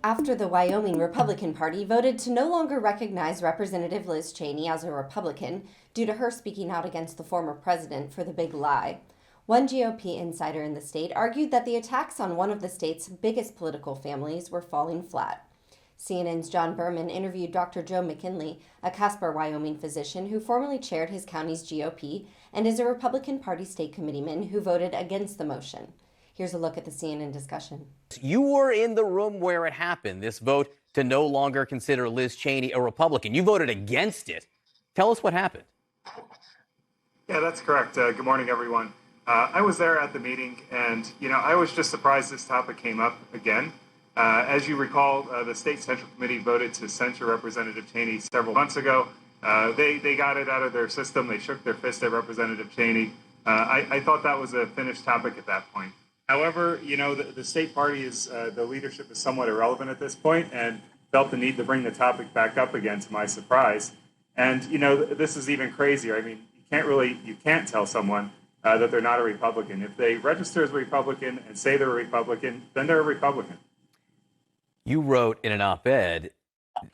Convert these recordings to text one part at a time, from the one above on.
After the Wyoming Republican Party voted to no longer recognize Representative Liz Cheney as a Republican due to her speaking out against the former president for the big lie, one GOP insider in the state argued that the attacks on one of the state's biggest political families were falling flat. CNN's John Berman interviewed Dr. Joe McGinley, a Casper, Wyoming physician who formerly chaired his county's GOP and is a Republican Party state committeeman who voted against the motion. Here's a look at the CNN discussion. You were in the room where it happened, this vote to no longer consider Liz Cheney a Republican. You voted against it. Tell us what happened. Yeah, that's correct. Good morning, everyone. I was there at the meeting, and, I was just surprised this topic came up again. As you recall, the State Central Committee voted to censure Representative Cheney several months ago. They got it out of their system. They shook their fist at Representative Cheney. I thought that was a finished topic at that point. However, the state party the leadership is somewhat irrelevant at this point and felt the need to bring the topic back up again, to my surprise. And, this is even crazier. I mean, you can't tell someone that they're not a Republican. If they register as a Republican and say they're a Republican, then they're a Republican. You wrote in an op-ed,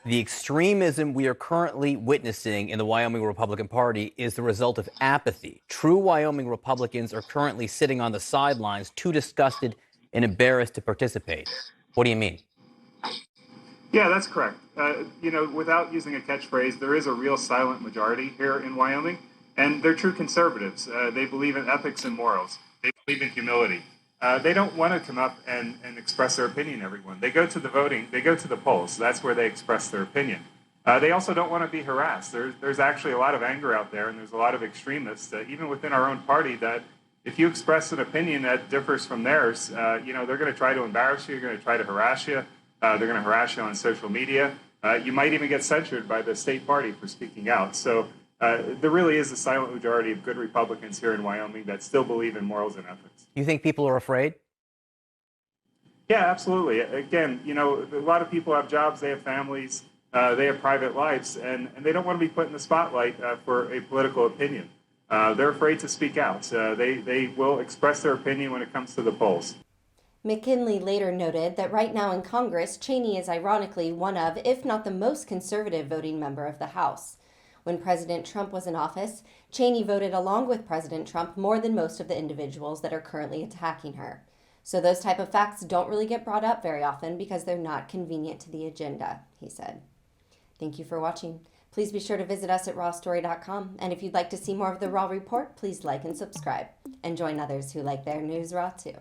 the extremism we are currently witnessing in the Wyoming Republican Party is the result of apathy. True Wyoming Republicans are currently sitting on the sidelines, too disgusted and embarrassed to participate. What do you mean? Yeah, that's correct. Without using a catchphrase, there is a real silent majority here in Wyoming, and they're true conservatives. They believe in ethics and morals. They believe in humility. They don't want to come up and express their opinion, everyone. They go to the voting, they go to the polls. That's where they express their opinion. They also don't want to be harassed. There's actually a lot of anger out there, and there's a lot of extremists, even within our own party, that if you express an opinion that differs from theirs, they're going to try to embarrass you, they're going to try to harass you, they're going to harass you on social media. You might even get censured by the state party for speaking out. So there really is a silent majority of good Republicans here in Wyoming that still believe in morals and ethics. You think people are afraid? Yeah, absolutely. Again, a lot of people have jobs, they have families, they have private lives, and they don't want to be put in the spotlight for a political opinion. They're afraid to speak out. They will express their opinion when it comes to the polls. McGinley later noted that right now in Congress, Cheney is ironically one of, if not the most conservative voting member of the House. When President Trump was in office, Cheney voted along with President Trump more than most of the individuals that are currently attacking her. So those type of facts don't really get brought up very often because they're not convenient to the agenda, he said. Thank you for watching. Please be sure to visit us at rawstory.com. And if you'd like to see more of the Raw Report, please like and subscribe. And join others who like their news raw too.